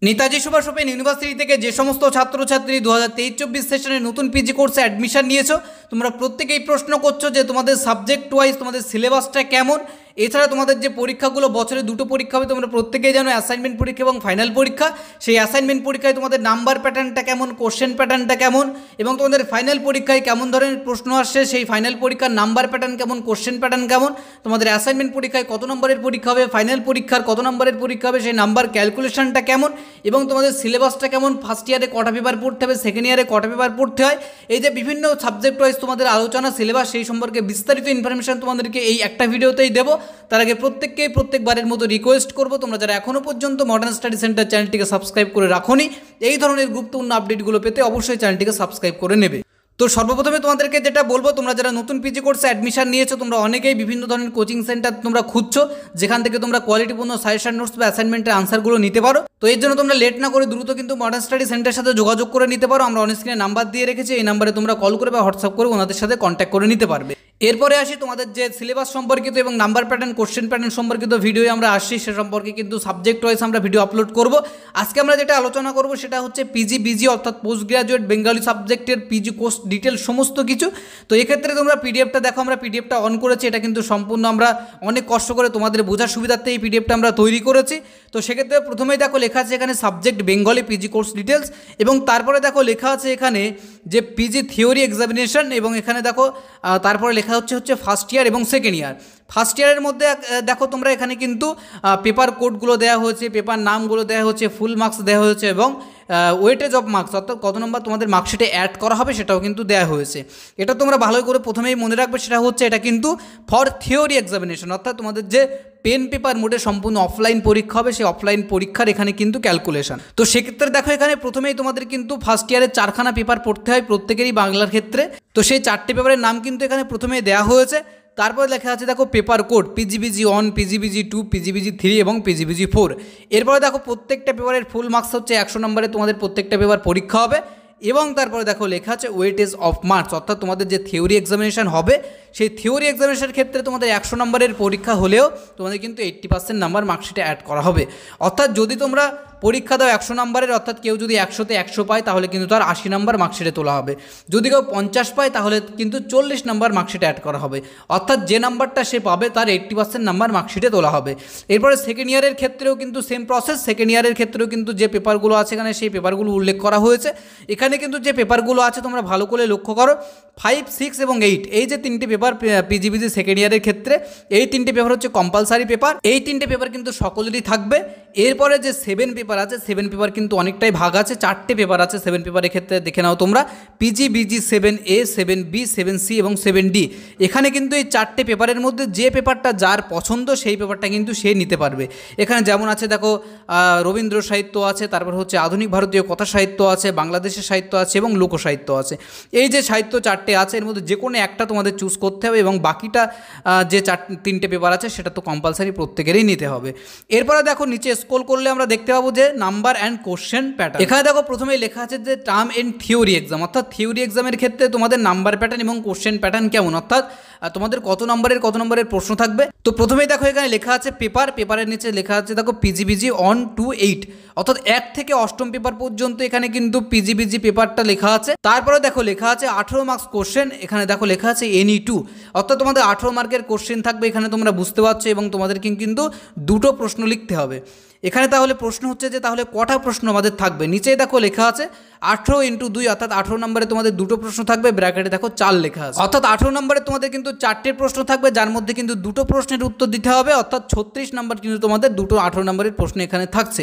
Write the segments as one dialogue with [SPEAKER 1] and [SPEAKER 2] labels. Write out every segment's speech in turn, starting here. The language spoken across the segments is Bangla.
[SPEAKER 1] নেতাজি সুভাষ ওপেন ইউনিভার্সিটি থেকে যে সমস্ত ছাত্রছাত্রী 2023-24 সেশনে নতুন পিজি কোর্সে অ্যাডমিশন নিয়েছো, তোমরা প্রত্যেকেই প্রশ্ন করছো যে তোমাদের সাবজেক্ট ওয়াইজ তোমাদের সিলেবাসটা কেমন। এছাড়া তোমাদের যে পরীক্ষাগুলো বছরে দুটো পরীক্ষা হবে, তোমরা প্রত্যেকেই জানো অ্যাসাইনমেন্ট পরীক্ষা এবং ফাইনাল পরীক্ষা। সেই অ্যাসাইনমেন্ট পরীক্ষায় তোমাদের নাম্বার প্যাটার্নটা কেমন, কোশ্চেন প্যাটার্নটা কেমন, এবং তোমাদের ফাইনাল পরীক্ষায় কেমন ধরনের প্রশ্ন আসছে, সেই ফাইনাল পরীক্ষার নাম্বার প্যাটার্ন কেমন, কোশ্চেন প্যাটার্ন কেমন, তোমাদের অ্যাসাইনমেন্ট পরীক্ষায় কত নম্বরের পরীক্ষা হবে, ফাইনাল পরীক্ষার কত নম্বরের পরীক্ষা হবে, সেই নাম্বার ক্যালকুলেশনটা কেমন, এবং তোমাদের সিলেবাসটা কেমন, ফার্স্ট ইয়ারে কটা পেপার পড়তে হবে, সেকেন্ড ইয়ারে কটা পেপার পড়তে হয়, এই যে বিভিন্ন সাবজেক্ট ওয়াইজ তোমাদের আলোচনা সিলেবাস, সেই সম্পর্কে বিস্তারিত ইনফরমেশন তোমাদেরকে এই একটা ভিডিওতেই দেবো। তার আগে প্রত্যেকবারের মতো রিকোয়েস্ট করবো, তোমরা যারা এখনও পর্যন্ত মডার্ন স্টাডি সেন্টার চ্যানেলটিকে সাবস্ক্রাইব করে রাখোনি, এই ধরনের গুরুত্বপূর্ণ আপডেটগুলো পেতে অবশ্যই চ্যানেলটিকে সাবস্ক্রাইব করে নেবে। তো সর্বপ্রথমে তোমাদেরকে যেটা বলবো, তোমরা যারা নতুন পিজি কোর্সে অ্যাডমিশন নিয়েছো, তোমরা অনেকেই বিভিন্ন ধরনের কোচিং সেন্টার তোমরা খুঁজছো, যেখান থেকে তোমরা কোয়ালিটিপূর্ণ সাজেশন নোটস বা অ্যাসাইনমেন্টের আনসারগুলো নিতে পারো। তো এর জন্য তোমরা লেট না করে দ্রুত কিন্তু মডার্ন স্টাডি সেন্টারের সাথে যোগাযোগ করে নিতে পারো। আমরা অনস্ক্রিনে নাম্বার দিয়ে রেখেছি, এই নাম্বারে তোমরা কল করে বা হোয়াটসঅ্যাপ করে ওনাদের সাথে কন্ট্যাক্ট করে নিতে পারবে। এরপরে আসি তোমাদের যে সিলেবাস সম্পর্কিত এবং নাম্বার প্যাটার্ন, কোশ্চেন প্যাটার্ন সম্পর্কিত ভিডিও আমরা আসছি, সে সম্পর্কে কিন্তু সাবজেক্ট ওয়াইজ আমরা ভিডিও আপলোড করব। আজকে আমরা যেটা আলোচনা করব সেটা হচ্ছে পিজি বিজি অর্থাৎ পোস্ট গ্রাজুয়েট বেঙ্গলি সাবজেক্টের পিজি কোর্স ডিটেল সমস্ত কিছু। তো এক্ষেত্রে তোমরা পিডিএফটা দেখো, আমরা পিডিএফটা অন করেছি, এটা কিন্তু সম্পূর্ণ আমরা অনেক কষ্ট করে তোমাদের বোঝার সুবিধার্থে এই পিডিএফটা আমরা তৈরি করেছি। তো সেক্ষেত্রে প্রথমেই দেখো লেখা আছে এখানে subject Bengali PG course details, এবং তারপরে দেখো লেখা আছে এখানে যে পিজি থিওরি এক্সামিনেশন, এবং এখানে দেখো তারপরে লেখা হচ্ছে ফার্স্ট ইয়ার এবং সেকেন্ড ইয়ার। ফার্স্ট ইয়ারের মধ্যে দেখো তোমরা এখানে কিন্তু পেপার কোডগুলো দেওয়া হয়েছে, পেপার নামগুলো দেওয়া হচ্ছে, ফুল মার্কস দেওয়া হয়েছে, এবং ওয়েটেজ অফ মার্কস অর্থাৎ কত নম্বর তোমাদের মার্কশিটে অ্যাড করা হবে সেটাও কিন্তু দেওয়া হয়েছে। এটা তোমরা ভালো করে প্রথমেই মনে রাখবে, সেটা হচ্ছে এটা কিন্তু ফর থিওরি এক্সামিনেশন, অর্থাৎ তোমাদের যে পেন পেপার মোডে সম্পূর্ণ অফলাইন পরীক্ষা হবে, সেই অফলাইন পরীক্ষার এখানে কিন্তু ক্যালকুলেশন। তো সেক্ষেত্রে দেখো এখানে প্রথমেই তোমাদের কিন্তু ফার্স্ট ইয়ারে 4খানা পেপার পড়তে হয় প্রত্যেকেরই বাংলার ক্ষেত্রে। তো সেই 4টে পেপারের নাম কিন্তু এখানে প্রথমেই দেওয়া হয়েছে। তারপরে লেখা আছে দেখো পেপার কোড পিজিবিজি 1, পিজিবিজি 2, পিজিবিজি 3 এবং পিজিবিজি 4। এরপরে দেখো প্রত্যেকটা পেপারের ফুল মার্কস হচ্ছে 100 নম্বরে তোমাদের প্রত্যেকটা পেপার পরীক্ষা হবে। এবং তারপরে দেখো লেখা আছে ওয়েটেজ অফ মার্কস, অর্থাৎ তোমাদের যে থিওরি এক্সামিনেশন হবে, সেই থিওরি এক্সামিনেশনের ক্ষেত্রে তোমাদের 100 নম্বরের পরীক্ষা হলেও তোমাদের কিন্তু 80% নাম্বার মার্কশিটে অ্যাড করা হবে। অর্থাৎ যদি তোমরা পরীক্ষা দাও 100 নম্বরের, অর্থাৎ কেউ যদি 100তে 100 পায় তাহলে কিন্তু তার 80 নম্বর মার্কশিটে তোলা হবে। যদি কেউ 50 পায় তাহলে কিন্তু 40 নম্বর মার্কশিটে অ্যাড করা হবে, অর্থাৎ যে নাম্বারটা সে পাবে তার 80% নাম্বার মার্কশিটে তোলা হবে। এরপরে সেকেন্ড ইয়ারের ক্ষেত্রেও কিন্তু সেম প্রসেস। সেকেন্ড ইয়ারের ক্ষেত্রেও কিন্তু যে পেপারগুলো আছে এখানে সেই পেপারগুলো উল্লেখ করা হয়েছে। এখানে কিন্তু যে পেপারগুলো আছে তোমরা ভালো করে লক্ষ্য করো, 5, 6 এবং 8 এই যে 3টে পেপার পিজিবিজি সেকেন্ড ইয়ারের ক্ষেত্রে, এই 3টে পেপার হচ্ছে কম্পালসারি পেপার। এই 3টে পেপার কিন্তু সকলেরই থাকবে। এরপরে যে 7 পেপার আছে, 7 পেপার কিন্তু অনেকটাই ভাগ আছে, 4টে পেপার আছে 7 পেপারের ক্ষেত্রে, দেখে নাও তোমরা পিজিবিজি 7A, 7B, 7C এবং 7D। এখানে কিন্তু এই 4টে পেপারের মধ্যে যে পেপারটা যার পছন্দ সেই পেপারটা কিন্তু সে নিতে পারবে। এখানে যেমন আছে দেখো রবীন্দ্র সাহিত্য আছে, তারপর হচ্ছে আধুনিক ভারতীয় কথা সাহিত্য আছে, বাংলাদেশের সাহিত্য আছে এবং লোকসাহিত্য আছে। এই যে সাহিত্য 4টে আছে এর মধ্যে যে কোনো একটা তোমাদের চুজ করতে হবে, এবং বাকিটা যে 3টে পেপার আছে সেটা তো কম্পালসারি প্রত্যেকেরই নিতে হবে। এরপরে দেখো নিচে স্ক্রল করলে আমরা দেখতে পাবো যে নাম্বার অ্যান্ড কোশ্চেন প্যাটার্ন। এখানে দেখো প্রথমেই লেখা আছে যে টার্ম এন্ড থিওরি এক্সাম, অর্থাৎ থিওরি এক্সামের ক্ষেত্রে তোমাদের নাম্বার প্যাটার্ন এবং কোশ্চেন প্যাটার্ন কেমন, অর্থাৎ তোমাদের কত নম্বরের প্রশ্ন থাকবে। তো প্রথমেই দেখো এখানে লেখা আছে পেপারের নিচে লেখা আছে দেখো পিজিবিজি 1 to 8, অর্থাৎ 1 থেকে 8ম পেপার পর্যন্ত এখানে কিন্তু পিজিবিজি পেপারটা লেখা আছে। তারপরে দেখো লেখা আছে 18 মার্কস কোশ্চেন, এখানে দেখো লেখা আছে NE2, অর্থাৎ তোমাদের 18 মার্কের কোশ্চেন থাকবে, এখানে তোমরা বুঝতে পারছো, এবং তোমাদেরকে কিন্তু 2টো প্রশ্ন লিখতে হবে এখানে। তাহলে প্রশ্ন হচ্ছে যে তাহলে কটা প্রশ্ন আমাদের থাকবে, নিচেই দেখো লেখা আছে 18 × 2, অর্থাৎ 18 নম্বরে তোমাদের 2টো প্রশ্ন থাকবে, ব্র্যাকেটে দেখো 4 লেখা আছে, অর্থাৎ 18 নম্বরে তোমাদের কিন্তু 4টে প্রশ্ন থাকবে, যার মধ্যে কিন্তু 2টো প্রশ্নের উত্তর দিতে হবে, অর্থাৎ 36 নম্বর কিন্তু তোমাদের 2টো 18 নম্বরের প্রশ্ন এখানে থাকছে।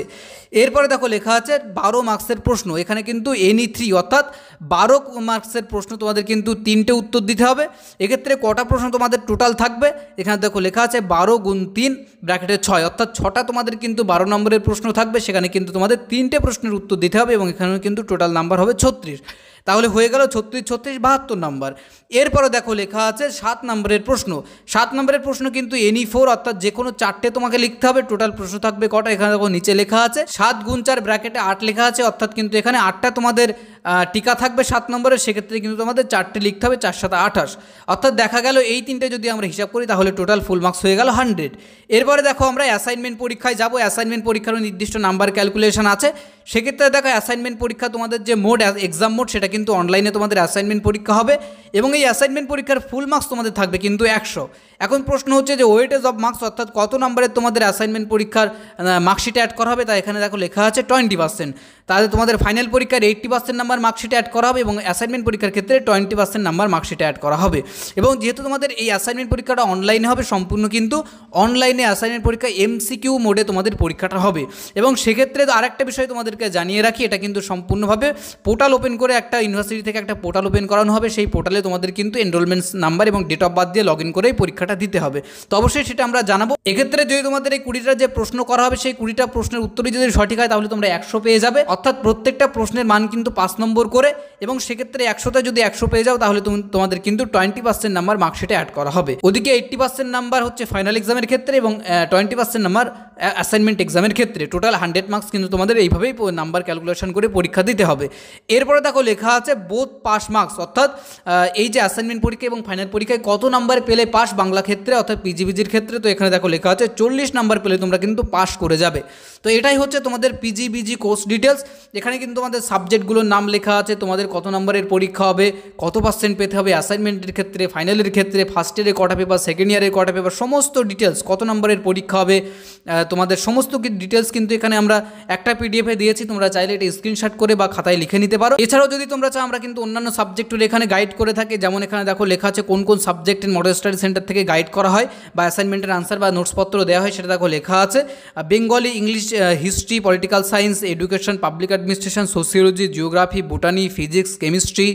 [SPEAKER 1] এরপরে দেখো লেখা আছে 12 মার্কসের প্রশ্ন, এখানে কিন্তু NE3, অর্থাৎ 12 মার্কসের প্রশ্ন তোমাদের কিন্তু 3টে উত্তর দিতে হবে। এক্ষেত্রে কটা প্রশ্ন তোমাদের টোটাল থাকবে, এখানে দেখো লেখা আছে 12 × 3 ব্র্যাকেটে 6, অর্থাৎ 6টা তোমাদের কিন্তু 12 নম্বরের প্রশ্ন থাকবে, সেখানে কিন্তু তোমাদের 3টে প্রশ্নের উত্তর দিতে হবে, এবং এখানে কিন্তু টোটাল নাম্বার হবে 36। তাহলে হয়ে গেল 36, 36, 72 নাম্বার। এরপরে দেখো লেখা আছে 7 নম্বরের প্রশ্ন। 7 নম্বরের প্রশ্ন কিন্তু NE4, অর্থাৎ যে কোনো 4টে তোমাকে লিখতে হবে। টোটাল প্রশ্ন থাকবে কটা, এখানে দেখো নিচে লেখা আছে 7 × 4 ব্র্যাকেটে 8 লেখা আছে, অর্থাৎ কিন্তু এখানে 8টা তোমাদের টিকা থাকবে 7 নম্বরে, সেক্ষেত্রে কিন্তু তোমাদের 4টে লিখতে হবে, 4 7 28, অর্থাৎ দেখা গেল এই 3টে যদি আমরা হিসাব করি তাহলে টোটাল ফুল মার্কস হয়ে গেল 100। এরপরে দেখো আমরা অ্যাসাইনমেন্ট পরীক্ষায় যাব। অ্যাসাইনমেন্ট পরীক্ষারও নির্দিষ্ট নাম্বার ক্যালকুলেশন আছে। সেক্ষেত্রে দেখো অ্যাসাইনমেন্ট পরীক্ষা তোমাদের যে মোড এক্সাম মোড সেটা কিন্তু অনলাইনে তোমাদের অ্যাসাইনমেন্ট পরীক্ষা হবে এবং এই অ্যাসাইনমেন্ট পরীক্ষার ফুল মার্কস তোমাদের থাকবে কিন্তু 100। এখন প্রশ্ন হচ্ছে যে ওয়েটেজ অফ মার্কস অর্থাৎ কত নম্বরের তোমাদের অ্যাসাইনমেন্ট পরীক্ষার মার্কশিটে অ্যাড করা হবে, তাই এখানে দেখো লেখা আছে 20%। তাহলে তোমাদের ফাইনাল পরীক্ষার 80% নাম্বার মার্কশিটে অ্যাড করা হবে এবং অ্যাসাইনমেন্ট পরীক্ষার ক্ষেত্রে 20% নাম্বার মার্কশিটে অ্যাড করা হবে। এবং যেহেতু তোমাদের এই অ্যাসাইনমেন্ট পরীক্ষাটা অনলাইনে হবে, সম্পূর্ণ কিন্তু অনলাইনে অ্যাসাইনমেন্ট পরীক্ষা এমসিকিউ মোডে তোমাদের পরীক্ষাটা হবে। এবং সেক্ষেত্রে আরেকটা বিষয় তোমাদেরকে জানিয়ে রাখি, এটা কিন্তু সম্পূর্ণভাবে পোর্টাল ওপেন করে একটা ইউনিভার্সিটি থেকে একটা পোর্টাল ওপেন করানো হবে। সেই পোর্টালে তোমাদের কিন্তু এনরোলমেন্ট নাম্বার এবং ডেট অফ বার্থ দিয়ে লগ ইন করেই পরীক্ষাটা দিতে হবে। তো অবশ্যই সেটা আমরা জানাবো। এক্ষেত্রে যদি তোমাদের এই 20টা যে প্রশ্ন করা হবে সেই 20টা প্রশ্নের উত্তরই যদি সঠিক হয় তাহলে তোমরা 100 পেয়ে যাবে, অর্থাৎ প্রত্যেকটা প্রশ্নের মান কিন্তু 5 নম্বর করে। এবং সেক্ষেত্রে 100তে যদি 100 পেয়ে যাও তাহলে তোমাদের কিন্তু 20% নাম্বার মার্কশিটে অ্যাড করা হবে। ওদিকে 80% নাম্বার হচ্ছে ফাইনাল এক্সামের ক্ষেত্রে এবং 20% নাম্বার অ্যাসাইনমেন্ট এক্সামের ক্ষেত্রে। টোটাল 100 মার্কস কিন্তু তোমাদের এইভাবেই নাম্বার ক্যালকুলেশন করে পরীক্ষা দিতে হবে। এরপরে দেখো লেখা আছে বোথ পাস মার্কস, অর্থাৎ এই যে অ্যাসাইনমেন্ট পরীক্ষা এবং ফাইনাল পরীক্ষায় কত নাম্বার পেলে পাস বাংলা ক্ষেত্রে অর্থাৎ পিজিবিজির ক্ষেত্রে। তো এখানে দেখো লেখা আছে 40 নাম্বার পেলে তোমরা কিন্তু পাস করে যাবে। তো এটাই হচ্ছে তোমাদের পিজিবিজি কোর্স ডিটেলস। এখানে কিন্তু তোমাদের সাবজেক্টগুলোর নাম লেখা আছে, তোমাদের কত নম্বরের পরীক্ষা হবে, কত পার্সেন্ট পেতে হবে অ্যাসাইনমেন্টের ক্ষেত্রে, ফাইনালের ক্ষেত্রে, ফার্স্ট ইয়ারের কটা পেপার, সেকেন্ড ইয়ারের কটা পেপার, সমস্ত ডিটেলস, কত নম্বরের পরীক্ষা হবে তোমাদের সমস্ত ডিটেলস কিন্তু এখানে আমরা একটা পিডিএফে দিয়েছি। তোমরা চাইলে এটা স্ক্রিনশট করে বা খাতায় লিখে নিতে পারো। এছাড়াও যদি তোমরা চাও আমরা কিন্তু অন্যান্য সাবজেক্টগুলো এখানে গাইড করে থাকি, যেমন এখানে দেখো লেখা আছে কোন কোন সাবজেক্টের মডেল স্টাডি সেন্টার থেকে গাইড করা হয় বা অ্যাসাইনমেন্টের আনসার বা নোটসপত্র দেওয়া হয়, সেটা দেখো লেখা আছে। Bengali, English, history, political science, education, public administration, sociology, geography, botany, physics, chemistry,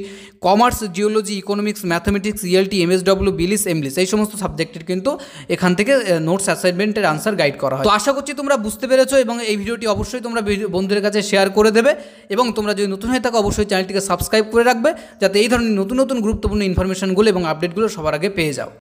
[SPEAKER 1] commerce, geology, economics, mathematics, ELT, MSW, BLIS, MLIS, এই সমস্ত সাবজেক্টের কিন্তু এখান থেকে নোটস অ্যাসাইনমেন্টের আনসার গাইড করা হয়। তো আশা করছি তোমরা বুঝতে পেরেছো এবং এই ভিডিওটি অবশ্যই তোমরা বন্ধুদের কাছে শেয়ার করে দেবে এবং তোমরা যদি নতুন হয়ে থাকো অবশ্যই চ্যানেলটিকে সাবস্ক্রাইব করে রাখবে যাতে এই ধরনের নতুন নতুন গুরুত্বপূর্ণ ইনফরমেশনগুলো এবং আপডেটগুলো সবার আগে পেয়ে যাও।